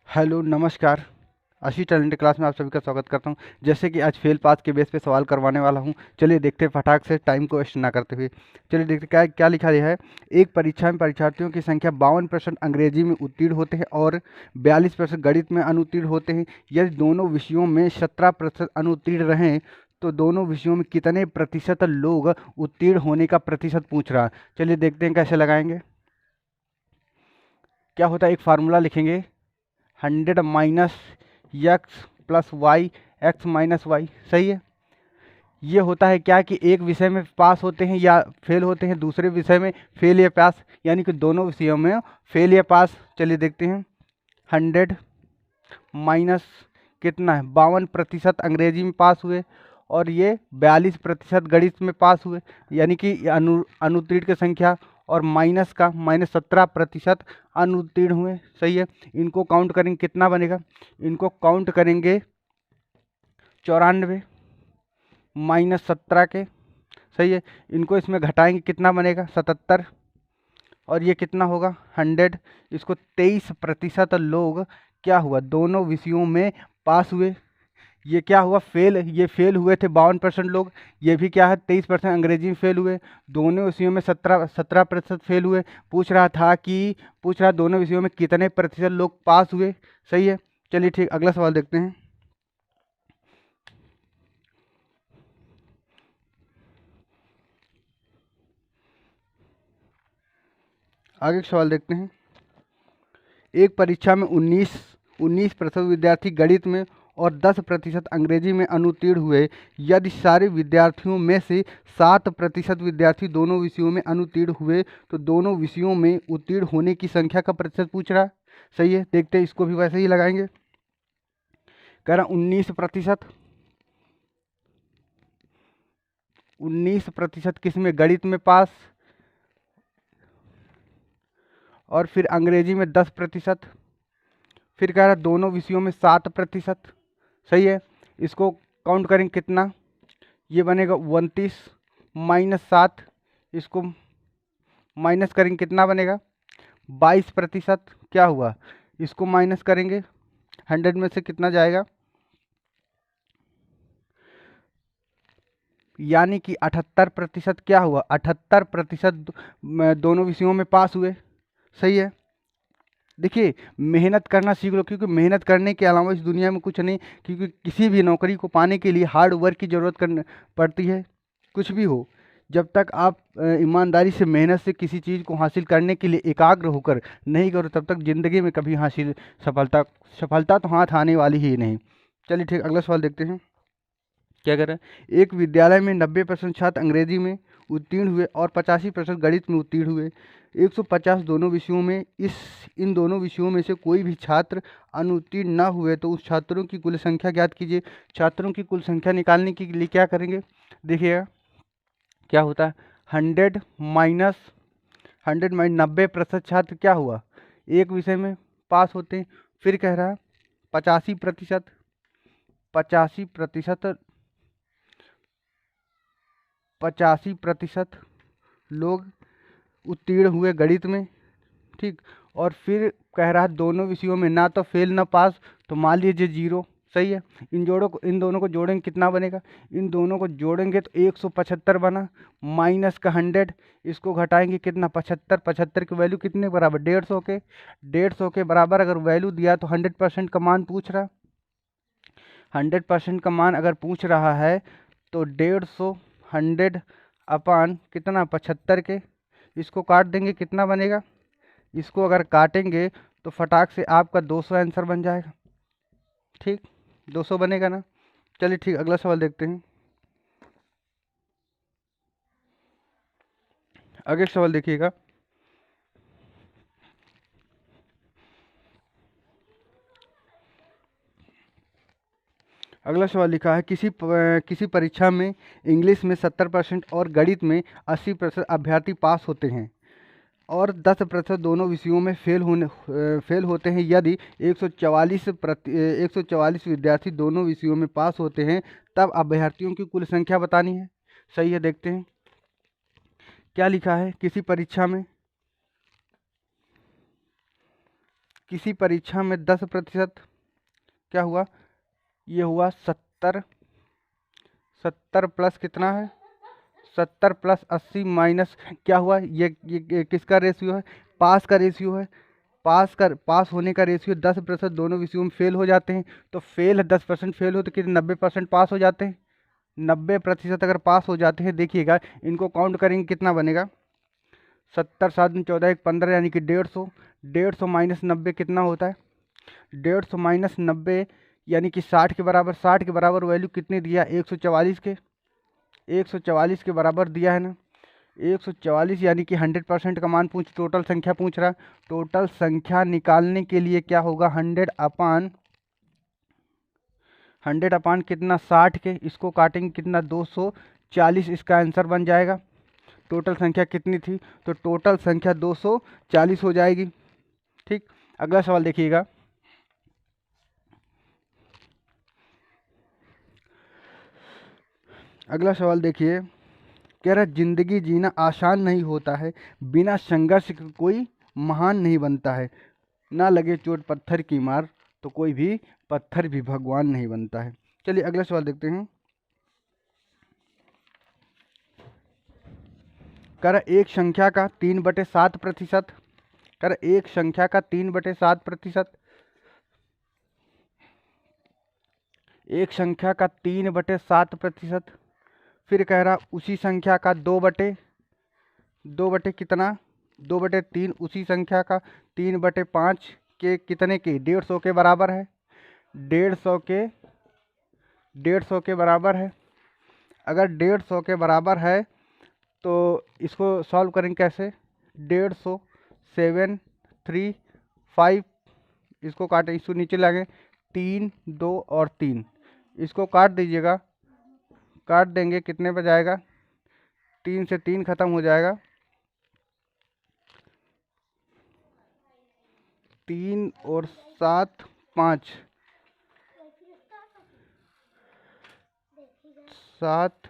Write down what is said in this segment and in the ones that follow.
Hello नमस्कार। अच्छी talent class में आप सभी का स्वागत करता हूं। जैसे कि आज फेल पास के बेस पे सवाल करवाने वाला हूं। चलिए देखते हैं फटाक से, टाइम को वेस्ट ना करते हुए। चलिए देखते क्या क्या लिखा गया है। एक परीक्षा में परीक्षार्थियों की संख्या 52% अंग्रेजी में उत्तीर्ण होते हैं और 42% गणित में अनुत्तीर्ण होते हैं। यदि दोनों विषयों में 17% अनुत्तीर्ण रहें तो दोनों विषयों में कितने प्रतिशत लोग उत्तीर्ण होने का प्रतिशत पूछ रहा है। चलिए देखते हैं कैसे लगाएंगे। क्या होता है, एक फार्मूला लिखेंगे, 100 minus X plus Y, X minus Y. सही है। ये होता है क्या कि एक विषय में पास होते हैं या फेल होते हैं, दूसरे विषय में फेल या पास, यानी कि दोनों विषयों में फेल या पास। चलिए देखते हैं, 100 माइनस कितना है, 52% अंग्रेजी में पास हुए और ये 42% गणित में पास हुए, यानी कि अनुत्तीर्ण की संख्या, और माइनस का माइनस 17% अनुत्तीर्ण हुए। सही है। इनको काउंट करेंगे कितना बनेगा, इनको काउंट करेंगे 94 माइनस 17 के। सही है। इनको इसमें घटाएंगे कितना बनेगा, 77, और ये कितना होगा 100। इसको 23% लोग क्या हुआ, दोनों विषयों में पास हुए। ये क्या हुआ, फेल, ये फेल हुए थे 52% लोग। ये भी क्या है, 23% अंग्रेजी में फेल हुए। दोनों विषयों में 17% फेल हुए। पूछ रहा दोनों विषयों में कितने प्रतिशत लोग पास हुए। सही है। चलिए ठीक, अगला सवाल देखते हैं। आगे का सवाल देखते हैं। एक परीक्षा में 19% विद्यार्थी गणित में और 10% अंग्रेजी में अनुत्तीर्ण हुए। यदि सारे विद्यार्थियों में से 7% विद्यार्थी दोनों विषयों में अनुत्तीर्ण हुए तो दोनों विषयों में उत्तीर्ण होने की संख्या का प्रतिशत पूछ रहा है। सही है। देखते हैं, इसको भी वैसे ही लगाएंगे। कह रहा 19%, 19% किस में, गणित में पास, और फिर अंग्रेजी में 10%। फिर कह रहा दोनों विषयों में 7%। सही है। इसको काउंट करेंगे कितना, ये बनेगा 29 माइनस 7। इसको माइनस करेंगे कितना बनेगा, 22%। क्या हुआ, इसको माइनस करेंगे, 100 में से कितना जाएगा, यानी कि 78%। क्या हुआ, 78% दोनों विषयों में पास हुए। सही है। देखिए, मेहनत करना सीख लो, क्योंकि मेहनत करने के अलावा इस दुनिया में कुछ नहीं। क्योंकि किसी भी नौकरी को पाने के लिए हार्ड वर्क की ज़रूरत करनी पड़ती है। कुछ भी हो, जब तक आप ईमानदारी से, मेहनत से किसी चीज़ को हासिल करने के लिए एकाग्र होकर नहीं करो, तब तक ज़िंदगी में कभी हासिल सफलता सफलता तो हाथ आने वाली ही नहीं। चलिए ठीक, अगला सवाल देखते हैं। क्या कर रहे हैं, एक विद्यालय में 90% छात्र अंग्रेजी में उत्तीर्ण हुए और 85% गणित में उत्तीर्ण हुए। 150 दोनों विषयों में इन दोनों विषयों में से कोई भी छात्र अनुत्तीर्ण न हुए तो उस छात्रों की कुल संख्या ज्ञात कीजिए। छात्रों की कुल संख्या निकालने के लिए क्या करेंगे, देखिएगा क्या होता है। 100 माइनस 90% छात्र क्या हुआ, एक विषय में पास होते हैं। फिर कह रहा है 85%, 85%, 85% लोग उत्तीर्ण हुए गणित में। ठीक। और फिर कह रहा है दोनों विषयों में ना तो फेल ना पास, तो मान लीजिए 0। सही है। इन दोनों को जोड़ेंगे कितना बनेगा, इन दोनों को जोड़ेंगे तो 175 बना, माइनस का 100। इसको घटाएंगे कितना, 75। 75 की वैल्यू कितने बराबर, 150 के। 150 के बराबर अगर वैल्यू दिया तो 100% का मान पूछ रहा। 100% का मान अगर पूछ रहा है तो 150, 100 अपान कितना, 75 के। इसको काट देंगे कितना बनेगा, इसको अगर काटेंगे तो फटाक से आपका 200 आंसर बन जाएगा। ठीक, 200 बनेगा ना। चलिए ठीक, अगला सवाल देखते हैं। अगला सवाल देखिएगा। अगला सवाल लिखा है, किसी परीक्षा में इंग्लिश में 70% और गणित में 80% अभ्यर्थी पास होते हैं और 10% दोनों विषयों में फेल होते हैं। यदि 144 विद्यार्थी दोनों विषयों में पास होते हैं तब अभ्यर्थियों की कुल संख्या बतानी है। सही है। देखते हैं क्या लिखा है, किसी परीक्षा में किसी परीक्षा में 10% क्या हुआ, ये हुआ 70, 70 प्लस कितना है, 70 प्लस 80 माइनस क्या हुआ, ये किसका रेशियो है, पास का रेशियो है। पास होने का रेशियो 10%, दोनों विषयों में फेल हो जाते हैं, तो फेल 10% फेल हो तो कितने 90% पास हो जाते हैं। 90% अगर पास हो जाते हैं, देखिएगा इनको काउंट करेंगे कितना बनेगा, 70 7 14 1 15 यानी कि 150, 150 माइनस 90 कितना होता है, 150 माइनस 90 यानी कि 60 के बराबर। 60 के बराबर वैल्यू कितनी दिया, 144 के, 144 के बराबर दिया है ना, 144 यानी कि 100% का मान टोटल संख्या पूछ रहा है। टोटल संख्या निकालने के लिए क्या होगा, 100 अपान कितना 60 के, इसको काटेंगे कितना 240, इसका आंसर बन जाएगा। टोटल संख्या कितनी थी, तो टोटल संख्या 240 हो जाएगी। ठीक, अगला सवाल देखिएगा। अगला सवाल देखिए, कह रहा जिंदगी जीना आसान नहीं होता है, बिना संघर्ष के कोई महान नहीं बनता है, ना लगे चोट पत्थर की मार तो कोई भी पत्थर भी भगवान नहीं बनता है। चलिए अगला सवाल देखते हैं। कह रहा एक संख्या का 3/7%, कह रहा एक संख्या का 3/7%, एक संख्या का 3/7%, फिर कह रहा उसी संख्या का 2 बटे कितना, 2/3, उसी संख्या का 3/5 के कितने के 150 के बराबर है, 150 के बराबर है। अगर 150 के बराबर है तो इसको सॉल्व करेंगे कैसे, 150 7 3 5, इसको काटें, इसको नीचे लाएंगे 3 2 और 3, इसको काट दीजिएगा, काट देंगे कितने पे जाएगा, 3 से 3 खत्म हो जाएगा, 3 और 7 5, 7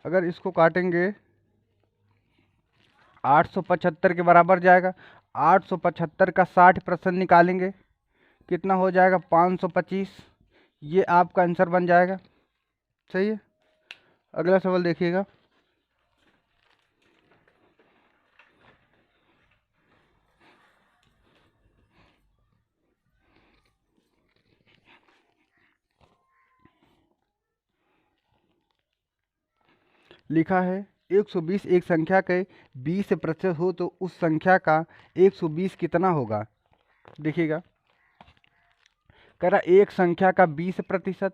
अगर इसको काटेंगे 875 के बराबर जाएगा। 875 का 60% निकालेंगे कितना हो जाएगा, 525, ये आपका आंसर बन जाएगा। सही है, अगला सवाल देखिएगा। लिखा है 120 एक संख्या के 20% हो तो उस संख्या का 120 कितना होगा। देखिएगा, कह रहा एक संख्या का 20%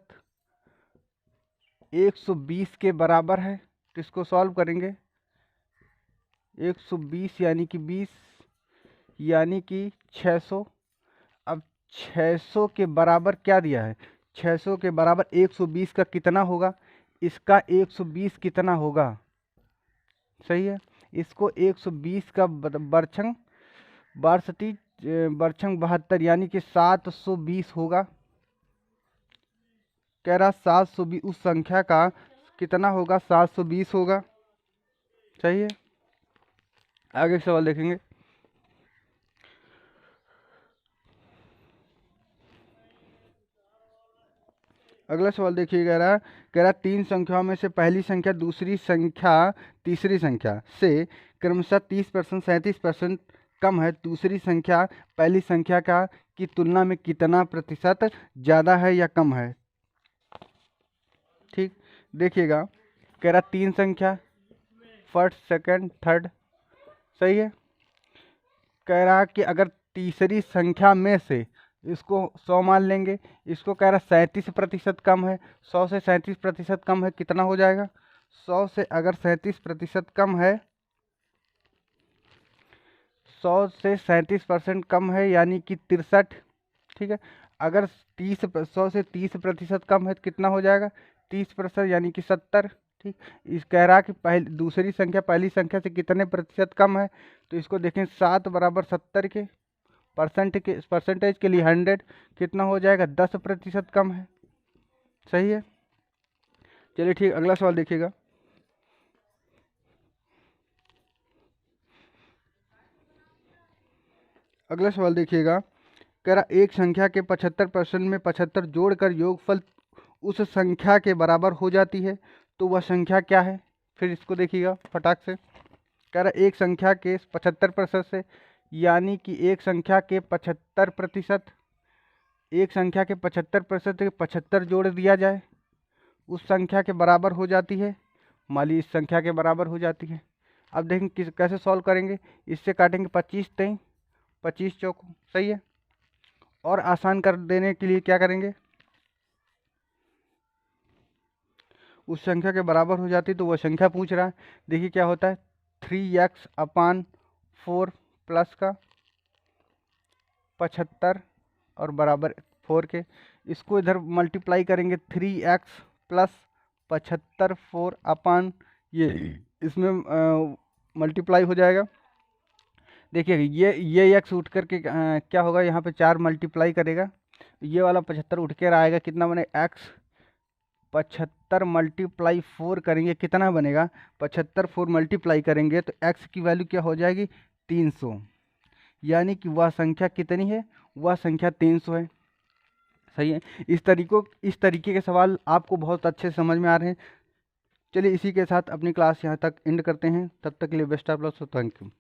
120 के बराबर है, तो इसको सॉल्व करेंगे, 120 यानी कि 20 यानी कि 600। अब 600 के बराबर क्या दिया है, 600 के बराबर 120 का कितना होगा, इसका 120 कितना होगा। सही है, इसको 120 का बरछंग 72 यानी कि 720 होगा। कह रहा 720 उस संख्या का कितना होगा, 720 होगा। सही है, आगे सवाल देखेंगे। अगला सवाल देखिए, कह रहा 3 संख्याओं में से पहली संख्या दूसरी संख्या तीसरी संख्या से क्रमशः 30% 37% कम है, दूसरी संख्या पहली संख्या का की तुलना में कितना प्रतिशत ज़्यादा है या कम है। ठीक, देखिएगा, कह रहा 3 संख्या फर्स्ट सेकंड थर्ड, सही है। कह रहा कि अगर तीसरी संख्या में से इसको 100 मान लेंगे, इसको कह रहा 37% कम है, 100 से 37% कम है, कितना हो जाएगा, 100 से अगर 37% कम है, 100 से 37% कम है यानी कि 63। ठीक है, अगर 100 से 30% कम है तो कितना हो जाएगा, 30% यानी कि 70। ठीक, इस कह रहा कि दूसरी संख्या पहली संख्या से कितने प्रतिशत कम है, तो इसको देखें 7 बराबर 70 के परसेंटेज के लिए 100 कितना हो जाएगा, 10% कम है। सही है, चलिए ठीक, अगला सवाल देखिएगा। अगला सवाल देखिएगा, कह रहा एक संख्या के 75% में 75 जोड़कर योगफल उस संख्या के बराबर हो जाती है, तो वह संख्या क्या है। फिर इसको देखिएगा फटाक से। कह रहा एक संख्या के 75% से, यानी कि एक संख्या के 75%, एक संख्या के 75% से 75 जोड़ दिया जाए, उस संख्या के बराबर हो जाती है। मान ली इस संख्या के बराबर हो जाती है। अब देखें कैसे सॉल्व करेंगे। इससे काटेंगे 25 तेईं 25 चौको, सही है। और आसान कर देने के लिए क्या करेंगे, उस संख्या के बराबर हो जाती तो वह संख्या पूछ रहा है। देखिए क्या होता है, 3x/4 प्लस का 75 और बराबर 4 के, इसको इधर मल्टीप्लाई करेंगे 3x प्लस 75 4 ये इसमें मल्टीप्लाई हो जाएगा। देखिए ये x उठ करके क्या होगा, यहाँ पे 4 मल्टीप्लाई करेगा, ये वाला 75 उठ कर आएगा, कितना बने x 75 मल्टीप्लाई 4 करेंगे, कितना बनेगा 75 4 मल्टीप्लाई करेंगे तो x की वैल्यू क्या हो जाएगी 300, यानी कि वह संख्या कितनी है, वह संख्या 300 है। सही है। इस तरीके के सवाल आपको बहुत अच्छे समझ में आ रहे हैं। चलिए इसी के साथ अपनी क्लास यहाँ तक एंड करते हैं। तब तक के लिए best of luck, thank you.